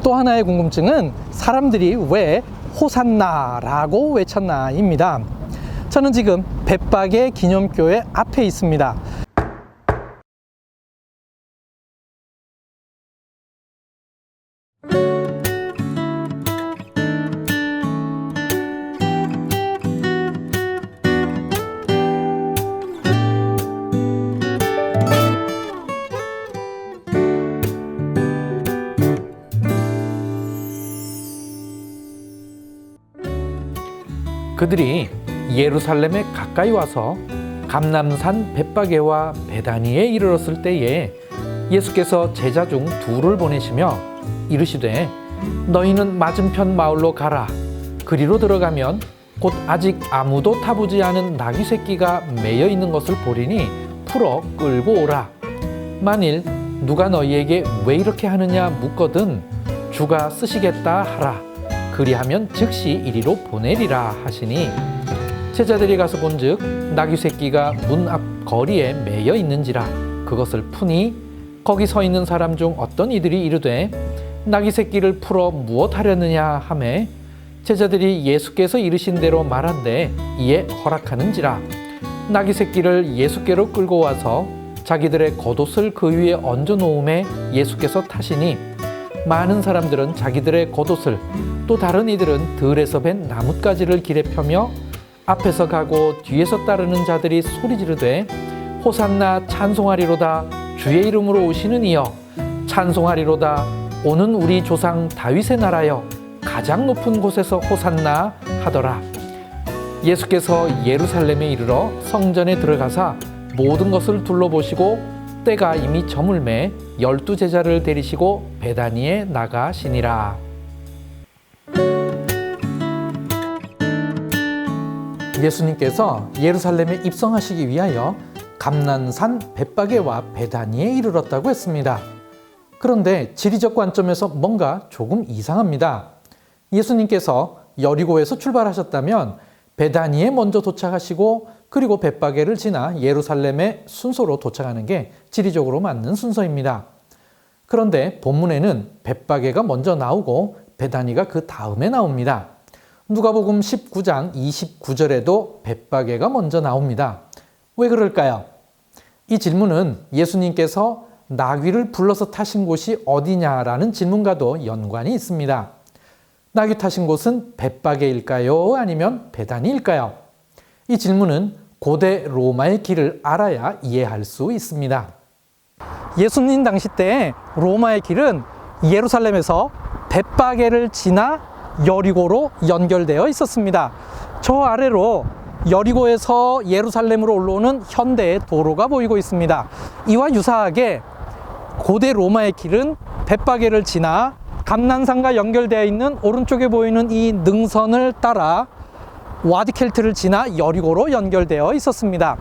또 하나의 궁금증은 사람들이 왜 호산나라고 외쳤나입니다. 저는 지금 벳박의 기념교회 앞에 있습니다. 그들이 예루살렘에 가까이 와서 감람산 벳박에와 베다니에 이르렀을 때에 예수께서 제자 중 둘을 보내시며 이르시되 너희는 맞은편 마을로 가라. 그리로 들어가면 곧 아직 아무도 타보지 않은 나귀 새끼가 매여 있는 것을 보리니 풀어 끌고 오라. 만일 누가 너희에게 왜 이렇게 하느냐 묻거든 주가 쓰시겠다 하라. 그리하면 즉시 이리로 보내리라 하시니 제자들이 가서 본즉 나귀 새끼가 문 앞 거리에 매여 있는지라. 그것을 푸니 거기 서 있는 사람 중 어떤 이들이 이르되 나귀 새끼를 풀어 무엇 하려느냐 하매 제자들이 예수께서 이르신 대로 말한대 이에 허락하는지라. 나귀 새끼를 예수께로 끌고 와서 자기들의 겉옷을 그 위에 얹어 놓음에 예수께서 타시니 많은 사람들은 자기들의 겉옷을 또 다른 이들은 들에서 벤 나뭇가지를 길에 펴며 앞에서 가고 뒤에서 따르는 자들이 소리 지르되 호산나 찬송하리로다. 주의 이름으로 오시는 이여 찬송하리로다. 오는 우리 조상 다윗의 나라여 가장 높은 곳에서 호산나 하더라. 예수께서 예루살렘에 이르러 성전에 들어가사 모든 것을 둘러보시고 때가 이미 저물매 12제자를 데리시고 베다니에 나가시니라. 예수님께서 예루살렘에 입성하시기 위하여 감람산 벳박에와 베다니에 이르렀다고 했습니다. 그런데 지리적 관점에서 뭔가 조금 이상합니다. 예수님께서 여리고에서 출발하셨다면 베다니에 먼저 도착하시고 그리고 벳박에를 지나 예루살렘에 순서로 도착하는 게 지리적으로 맞는 순서입니다. 그런데 본문에는 벳박에가 먼저 나오고 베다니가 그 다음에 나옵니다. 누가복음 19장 29절에도 벳박에가 먼저 나옵니다. 왜 그럴까요? 이 질문은 예수님께서 나귀를 불러서 타신 곳이 어디냐라는 질문과도 연관이 있습니다. 나귀 타신 곳은 벳박에일까요? 아니면 베다니일까요? 이 질문은 고대 로마의 길을 알아야 이해할 수 있습니다. 예수님 당시 때 로마의 길은 예루살렘에서 벳박에를 지나 여리고로 연결되어 있었습니다. 저 아래로 여리고에서 예루살렘으로 올라오는 현대의 도로가 보이고 있습니다. 이와 유사하게 고대 로마의 길은 벳박에를 지나 감람산과 연결되어 있는 오른쪽에 보이는 이 능선을 따라 와디켈트를 지나 여리고로 연결되어 있었습니다.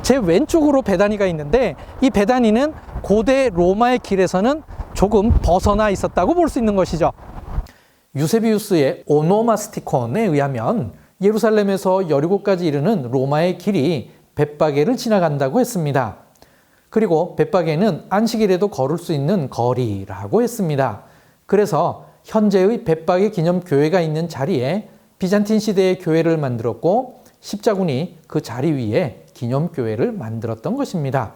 제 왼쪽으로 베다니가 있는데 이 베다니는 고대 로마의 길에서는 조금 벗어나 있었다고 볼 수 있는 것이죠. 유세비우스의 오노마스티콘에 의하면 예루살렘에서 여리고까지 이르는 로마의 길이 벳박에를 지나간다고 했습니다. 그리고 벳박에는 안식일에도 걸을 수 있는 거리라고 했습니다. 그래서 현재의 벳박에 기념교회가 있는 자리에 비잔틴 시대의 교회를 만들었고 십자군이 그 자리 위에 기념교회를 만들었던 것입니다.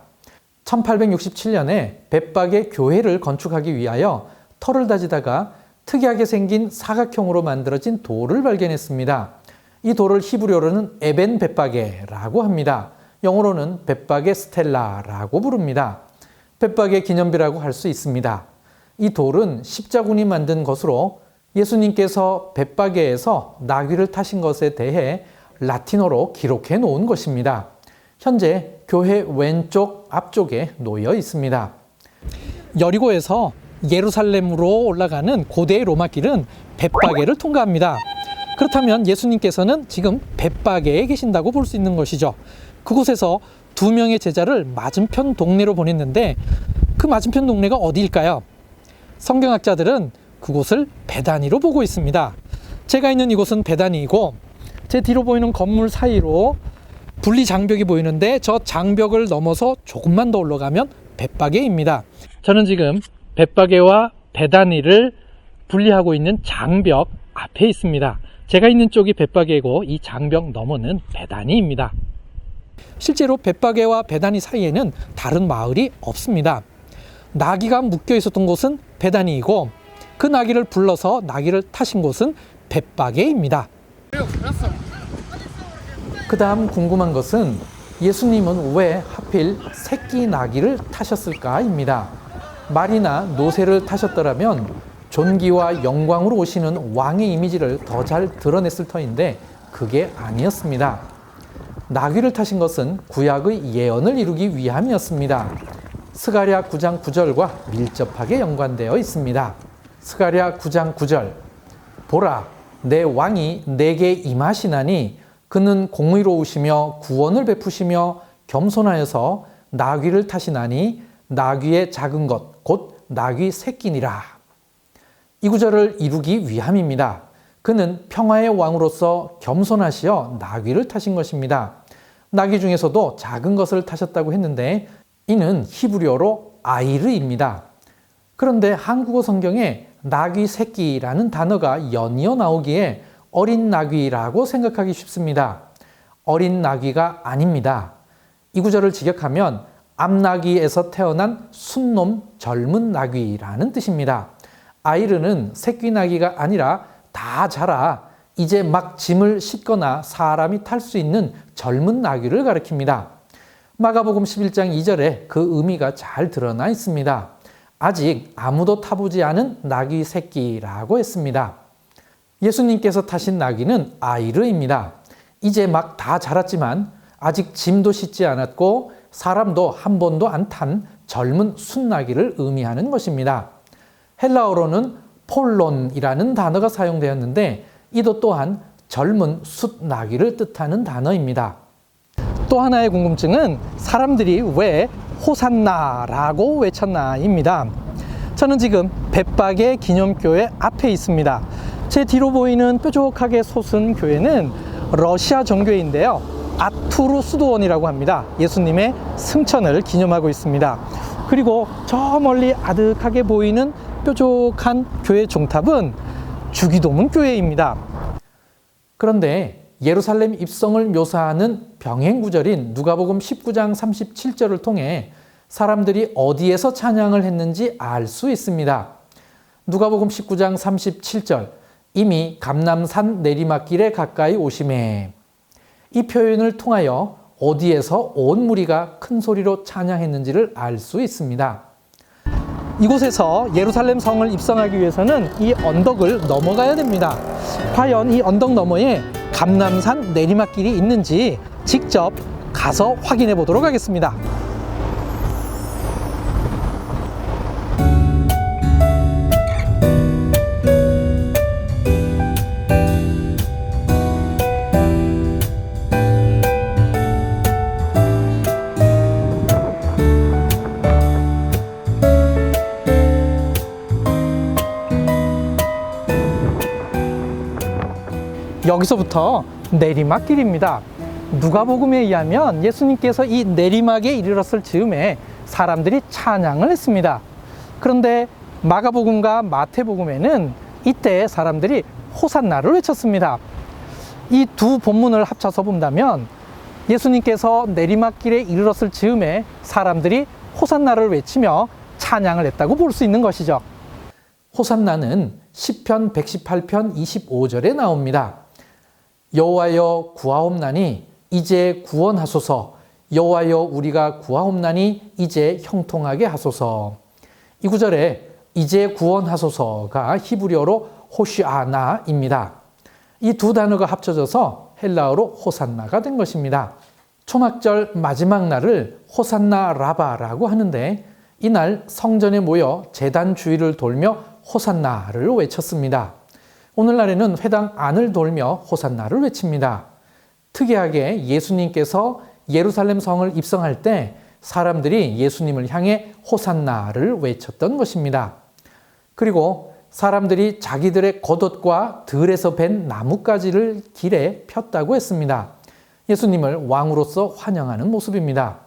1867년에 벳박에 교회를 건축하기 위하여 터를 다지다가 특이하게 생긴 사각형으로 만들어진 돌을 발견했습니다. 이 돌을 히브리어로는 에벤 벳박에라고 합니다. 영어로는 벳박에 스텔라라고 부릅니다. 벳박에 기념비라고 할 수 있습니다. 이 돌은 십자군이 만든 것으로 예수님께서 벳박에에서 나귀를 타신 것에 대해 라틴어로 기록해 놓은 것입니다. 현재 교회 왼쪽 앞쪽에 놓여 있습니다. 여리고에서 예루살렘으로 올라가는 고대의 로마 길은 벳박에를 통과합니다. 그렇다면 예수님께서는 지금 벳박에에 계신다고 볼 수 있는 것이죠. 그곳에서 2명의 제자를 맞은편 동네로 보냈는데 그 맞은편 동네가 어디일까요? 성경학자들은 그곳을 베다니로 보고 있습니다. 제가 있는 이곳은 베다니이고 제 뒤로 보이는 건물 사이로 분리 장벽이 보이는데 저 장벽을 넘어서 조금만 더 올라가면 벳박에입니다. 저는 지금 벳박에와 베다니를 분리하고 있는 장벽 앞에 있습니다. 제가 있는 쪽이 벳바게고 이 장벽 너머는 베다니입니다. 실제로 벳바게와 베다니 사이에는 다른 마을이 없습니다. 나귀가 묶여 있었던 곳은 베다니이고 그 나귀를 불러서 나귀를 타신 곳은 벳바게입니다. 그 다음 궁금한 것은 예수님은 왜 하필 새끼 나귀를 타셨을까입니다. 말이나 노새를 타셨더라면 존귀와 영광으로 오시는 왕의 이미지를 더 잘 드러냈을 터인데 그게 아니었습니다. 나귀를 타신 것은 구약의 예언을 이루기 위함이었습니다. 스가랴 9장 9절과 밀접하게 연관되어 있습니다. 스가랴 9장 9절 보라 내 왕이 내게 임하시나니 그는 공의로우시며 구원을 베푸시며 겸손하여서 나귀를 타시나니 나귀의 작은 것 곧 나귀 새끼니라. 이 구절을 이루기 위함입니다. 그는 평화의 왕으로서 겸손하시어 나귀를 타신 것입니다. 나귀 중에서도 작은 것을 타셨다고 했는데 이는 히브리어로 아이르입니다. 그런데 한국어 성경에 나귀 새끼라는 단어가 연이어 나오기에 어린 나귀라고 생각하기 쉽습니다. 어린 나귀가 아닙니다. 이 구절을 직역하면 암나귀에서 태어난 순놈 젊은 나귀라는 뜻입니다. 아이르는 새끼 나귀가 아니라 다 자라 이제 막 짐을 싣거나 사람이 탈 수 있는 젊은 나귀를 가리킵니다. 마가복음 11장 2절에 그 의미가 잘 드러나 있습니다. 아직 아무도 타보지 않은 나귀 새끼라고 했습니다. 예수님께서 타신 나귀는 아이르입니다. 이제 막 다 자랐지만 아직 짐도 싣지 않았고 사람도 한 번도 안 탄 젊은 순나귀를 의미하는 것입니다. 헬라어로는 폴론이라는 단어가 사용되었는데 이도 또한 젊은 숫나귀를 뜻하는 단어입니다. 또 하나의 궁금증은 사람들이 왜 호산나라고 외쳤나입니다. 저는 지금 벳바게 기념교회 앞에 있습니다. 제 뒤로 보이는 뾰족하게 솟은 교회는 러시아 정교회인데요. 아투르 수도원이라고 합니다. 예수님의 승천을 기념하고 있습니다. 그리고 저 멀리 아득하게 보이는 뾰족한 교회 종탑은 주기도문 교회입니다. 그런데 예루살렘 입성을 묘사하는 병행 구절인 누가복음 19장 37절을 통해 사람들이 어디에서 찬양을 했는지 알 수 있습니다. 누가복음 19장 37절 이미 감람산 내리막길에 가까이 오심에 이 표현을 통하여 어디에서 온 무리가 큰 소리로 찬양했는지를 알 수 있습니다. 이곳에서 예루살렘 성을 입성하기 위해서는 이 언덕을 넘어가야 됩니다. 과연 이 언덕 너머에 감람산 내리막길이 있는지 직접 가서 확인해 보도록 하겠습니다. 여기서부터 내리막길입니다. 누가복음에 의하면 예수님께서 이 내리막에 이르렀을 즈음에 사람들이 찬양을 했습니다. 그런데 마가복음과 마태복음에는 이때 사람들이 호산나를 외쳤습니다. 이 두 본문을 합쳐서 본다면 예수님께서 내리막길에 이르렀을 즈음에 사람들이 호산나를 외치며 찬양을 했다고 볼 수 있는 것이죠. 호산나는 시편 118편 25절에 나옵니다. 여호와여 구하옵나니 이제 구원하소서. 여호와여 우리가 구하옵나니 이제 형통하게 하소서. 이 구절에 이제 구원하소서가 히브리어로 호시아나입니다. 이 두 단어가 합쳐져서 헬라어로 호산나가 된 것입니다. 초막절 마지막 날을 호산나 라바라고 하는데 이날 성전에 모여 제단 주위를 돌며 호산나를 외쳤습니다. 오늘날에는 회당 안을 돌며 호산나를 외칩니다. 특이하게 예수님께서 예루살렘 성을 입성할 때 사람들이 예수님을 향해 호산나를 외쳤던 것입니다. 그리고 사람들이 자기들의 겉옷과 들에서 벤 나뭇가지를 길에 폈다고 했습니다. 예수님을 왕으로서 환영하는 모습입니다.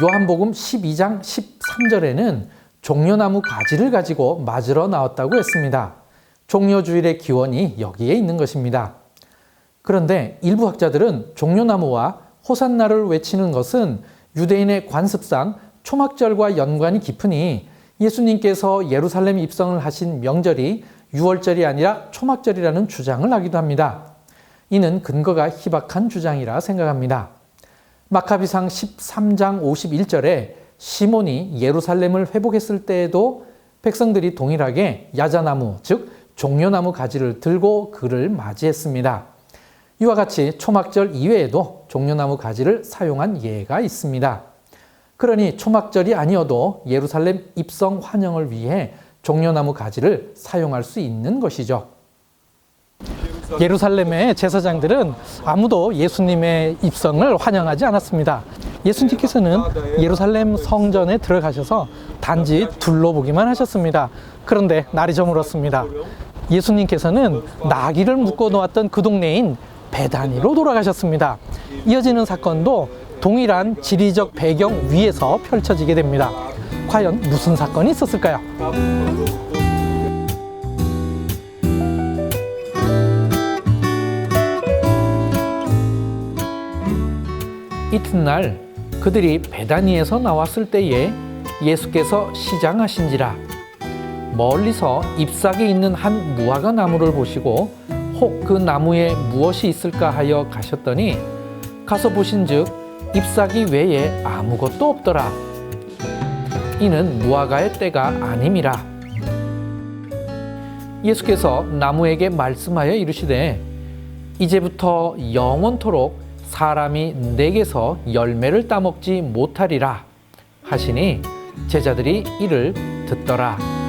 요한복음 12장 13절에는 종려나무 가지를 가지고 맞으러 나왔다고 했습니다. 종려주일의 기원이 여기에 있는 것입니다. 그런데 일부 학자들은 종려나무와 호산나를 외치는 것은 유대인의 관습상 초막절과 연관이 깊으니 예수님께서 예루살렘 입성을 하신 명절이 6월절이 아니라 초막절이라는 주장을 하기도 합니다. 이는 근거가 희박한 주장이라 생각합니다. 마카비상 13장 51절에 시몬이 예루살렘을 회복했을 때에도 백성들이 동일하게 야자나무, 즉 종려나무 가지를 들고 그를 맞이했습니다. 이와 같이 초막절 이외에도 종려나무 가지를 사용한 예가 있습니다. 그러니 초막절이 아니어도 예루살렘 입성 환영을 위해 종려나무 가지를 사용할 수 있는 것이죠. 예루살렘의 제사장들은 아무도 예수님의 입성을 환영하지 않았습니다. 예수님께서는 예루살렘 성전에 들어가셔서 단지 둘러보기만 하셨습니다. 그런데 날이 저물었습니다. 예수님께서는 나귀를 묶어 놓았던 그 동네인 베다니로 돌아가셨습니다. 이어지는 사건도 동일한 지리적 배경 위에서 펼쳐지게 됩니다. 과연 무슨 사건이 있었을까요? 이튿날 그들이 베다니에서 나왔을 때에 예수께서 시장하신지라 멀리서 잎사귀 있는 한 무화과 나무를 보시고 혹 그 나무에 무엇이 있을까 하여 가셨더니 가서 보신즉 잎사귀 외에 아무것도 없더라. 이는 무화과의 때가 아님이라. 예수께서 나무에게 말씀하여 이르시되 이제부터 영원토록 사람이 내게서 열매를 따먹지 못하리라 하시니 제자들이 이를 듣더라.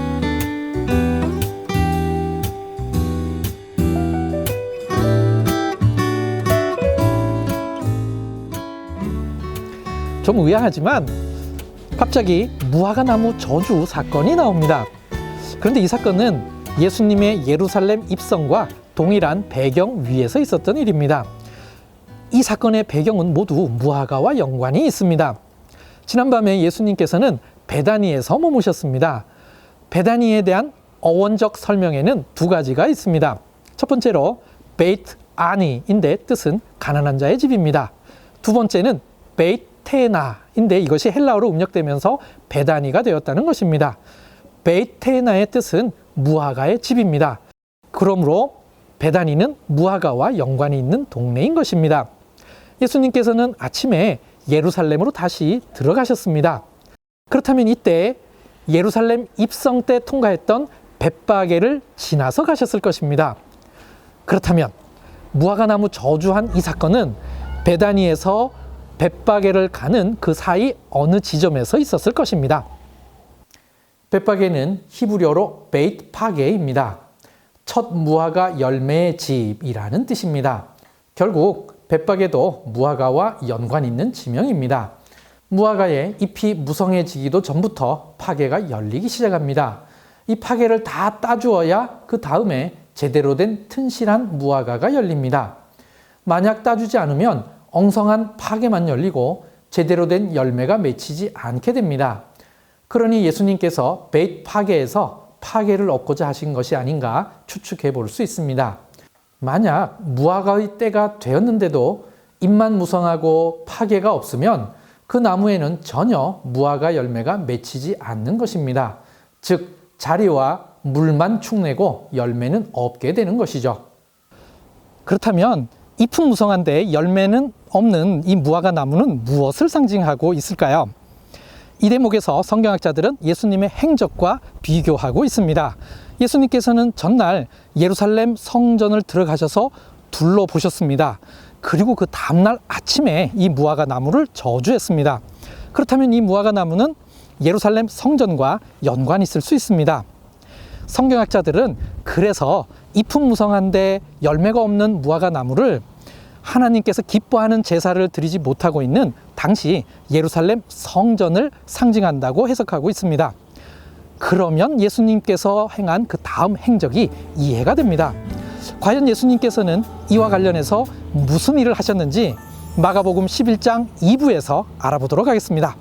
좀 의아하지만 갑자기 무화과 나무 저주 사건이 나옵니다. 그런데 이 사건은 예수님의 예루살렘 입성과 동일한 배경 위에서 있었던 일입니다. 이 사건의 배경은 모두 무화과와 연관이 있습니다. 지난밤에 예수님께서는 베다니에서 머무셨습니다. 베다니에 대한 어원적 설명에는 두 가지가 있습니다. 첫 번째로 베이트 아니인데 뜻은 가난한 자의 집입니다. 두 번째는 베이트 테나인데 이것이 헬라어로 음력되면서 베다니가 되었다는 것입니다. 베이테나의 뜻은 무화과의 집입니다. 그러므로 베다니는 무화과와 연관이 있는 동네인 것입니다. 예수님께서는 아침에 예루살렘으로 다시 들어가셨습니다. 그렇다면 이때 예루살렘 입성 때 통과했던 벳바게를 지나서 가셨을 것입니다. 그렇다면 무화과 나무 저주한 이 사건은 베다니에서 벳바게를 가는 그 사이 어느 지점에서 있었을 것입니다. 벳바게는 히브리어로 베이트 파게입니다. 첫 무화과 열매의 집이라는 뜻입니다. 결국 벳바게도 무화과와 연관 있는 지명입니다. 무화과의 잎이 무성해지기도 전부터 파게가 열리기 시작합니다. 이 파게를 다 따주어야 그 다음에 제대로 된 튼실한 무화과가 열립니다. 만약 따주지 않으면 엉성한 파게만 열리고 제대로 된 열매가 맺히지 않게 됩니다. 그러니 예수님께서 베이트 파게에서 파게를 얻고자 하신 것이 아닌가 추측해 볼 수 있습니다. 만약 무화과의 때가 되었는데도 잎만 무성하고 파게가 없으면 그 나무에는 전혀 무화과 열매가 맺히지 않는 것입니다. 즉 자리와 물만 축내고 열매는 없게 되는 것이죠. 그렇다면 잎은 무성한데 열매는 없는 이 무화과 나무는 무엇을 상징하고 있을까요? 이 대목에서 성경학자들은 예수님의 행적과 비교하고 있습니다. 예수님께서는 전날 예루살렘 성전을 들어가셔서 둘러보셨습니다. 그리고 그 다음날 아침에 이 무화과 나무를 저주했습니다. 그렇다면 이 무화과 나무는 예루살렘 성전과 연관이 있을 수 있습니다. 성경학자들은 그래서 잎은 무성한데 열매가 없는 무화과 나무를 하나님께서 기뻐하는 제사를 드리지 못하고 있는 당시 예루살렘 성전을 상징한다고 해석하고 있습니다. 그러면 예수님께서 행한 그 다음 행적이 이해가 됩니다. 과연 예수님께서는 이와 관련해서 무슨 일을 하셨는지 마가복음 11장 2부에서 알아보도록 하겠습니다.